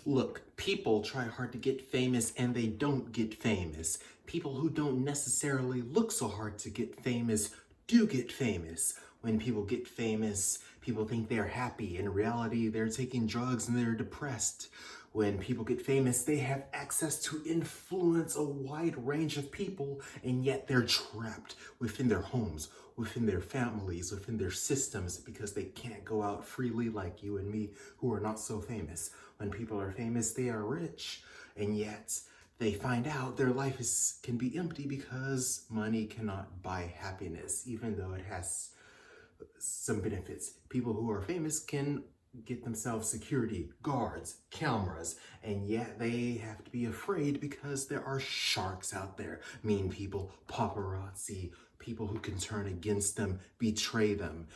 Look, people try hard to get famous and they don't get famous. People who don't necessarily look so hard to get famous do get famous. When people get famous, people think they're happy. In reality, they're taking drugs and they're depressed. When people get famous, they have access to influence a wide range of people, and yet they're trapped within their homes, within their families, within their systems, because they can't go out freely like you and me who are not so famous. When people are famous, they are rich, and yet they find out their life can be empty because money cannot buy happiness, even though it has some benefits. People who are famous can get themselves security, guards, cameras, and yet they have to be afraid because there are sharks out there, mean people, paparazzi, people who can turn against them, betray them.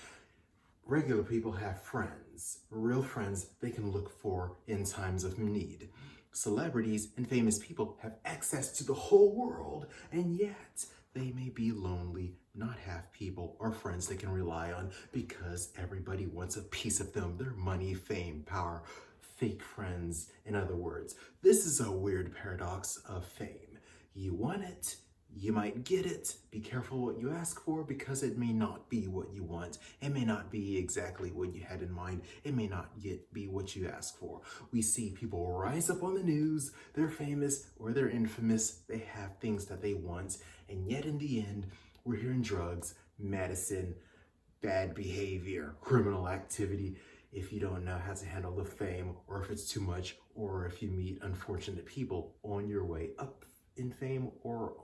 Regular people have friends, real friends they can look for in times of need. Celebrities and famous people have access to the whole world, and yet they may be lonely, not have people or friends they can rely on because everybody wants a piece of them, their money, fame, power, fake friends, in other words. This is a weird paradox of fame. You want it, you might get it. Be careful what you ask for because it may not be what you want. It may not be exactly what you had in mind. It may not yet be what you ask for. We see people rise up on the news. They're famous or they're infamous. They have things that they want. And yet in the end, we're hearing drugs, medicine, bad behavior, criminal activity. If you don't know how to handle the fame, or if it's too much, or if you meet unfortunate people on your way up in fame or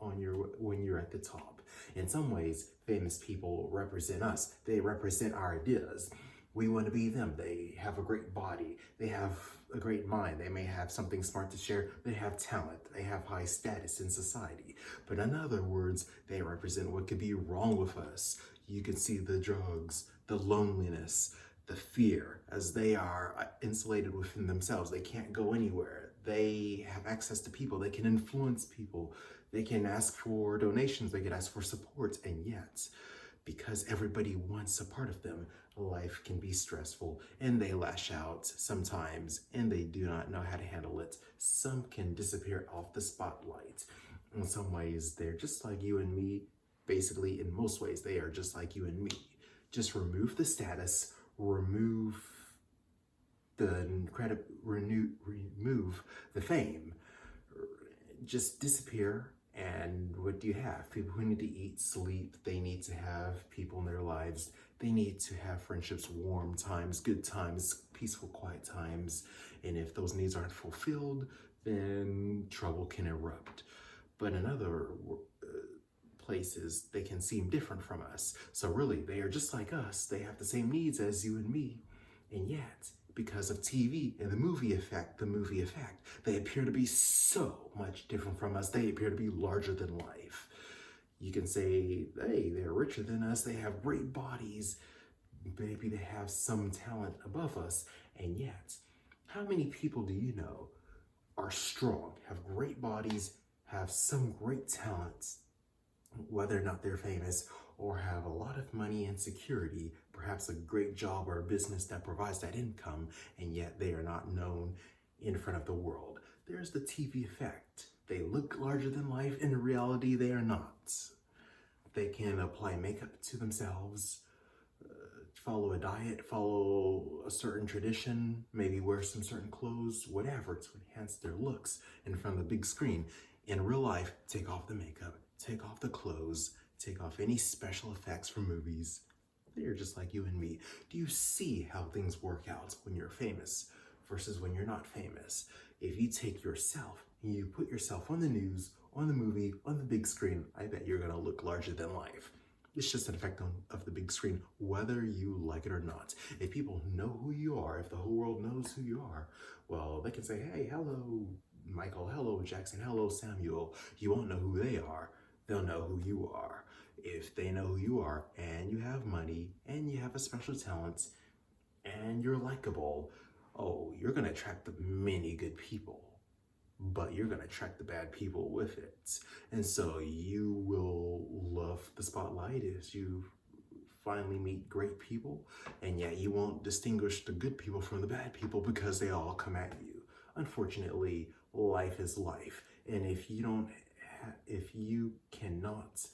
when you're at the top. In some ways, famous people represent us. They represent our ideas. We want to be them. They have a great body. They have a great mind. They may have something smart to share. They have talent. They have high status in society. But in other words, they represent what could be wrong with us. You can see the drugs, the loneliness, the fear, as they are insulated within themselves. They can't go anywhere. They have access to people. They can influence people. They can ask for donations. They can ask for support. And yet, because everybody wants a part of them, life can be stressful and they lash out sometimes and they do not know how to handle it. Some can disappear off the spotlight. In some ways, they're just like you and me. Basically, in most ways, they are just like you and me. Just remove the status, remove the credit, remove the fame, just disappear. And what do you have? People who need to eat, sleep, they need to have people in their lives. They need to have friendships, warm times, good times, peaceful, quiet times. And if those needs aren't fulfilled, then trouble can erupt. But in other places, they can seem different from us. So really, they are just like us. They have the same needs as you and me. And yet, because of TV and the movie effect, they appear to be so much different from us. They appear to be larger than life. You can say, hey, they're richer than us. They have great bodies. Maybe they have some talent above us. And yet, how many people do you know are strong, have great bodies, have some great talents, whether or not they're famous, or have a lot of money and security, perhaps a great job or a business that provides that income, and yet they are not known in front of the world? There's the TV effect. They look larger than life. In reality, they are not. They can apply makeup to themselves, follow a diet, follow a certain tradition, maybe wear some certain clothes, whatever, to enhance their looks in front of the big screen. In real life, take off the makeup, take off the clothes, take off any special effects from movies. They're just like you and me. Do you see how things work out when you're famous versus when you're not famous? If you take yourself and you put yourself on the news, on the movie, on the big screen, I bet you're gonna look larger than life. It's just an effect of the big screen, whether you like it or not. If people know who you are, if the whole world knows who you are, well, they can say, hey, hello, Michael, hello, Jackson, hello, Samuel. You won't know who they are. They'll know who you are. If they know who you are and you have money and you have a special talent and you're likable, oh, you're going to attract many good people, but you're going to attract the bad people with it. And so you will love the spotlight as you finally meet great people, and yet you won't distinguish the good people from the bad people because they all come at you. unfortunately, life is life. And if you cannot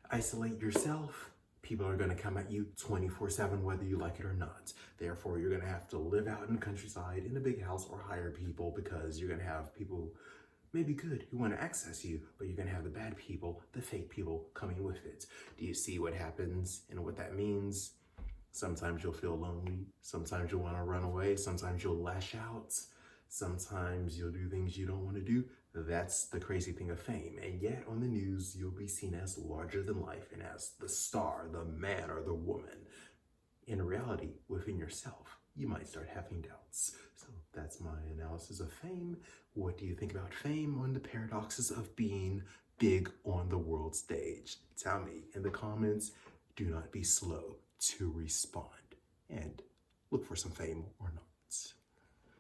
isolate yourself, people are going to come at you 24/7, whether you like it or not. Therefore, you're going to have to live out in the countryside in a big house or hire people, because you're going to have people maybe good who want to access you, but you're going to have the bad people, the fake people coming with it. Do you see what happens and what that means? Sometimes you'll feel lonely. Sometimes you'll want to run away. Sometimes you'll lash out. Sometimes you'll do things you don't want to do. That's the crazy thing of fame. And yet on the news, you'll be seen as larger than life and as the star, the man, or the woman. In reality, within yourself, you might start having doubts. So that's my analysis of fame. What do you think about fame on the paradoxes of being big on the world stage? Tell me in the comments. Do not be slow to respond, and look for some fame or not.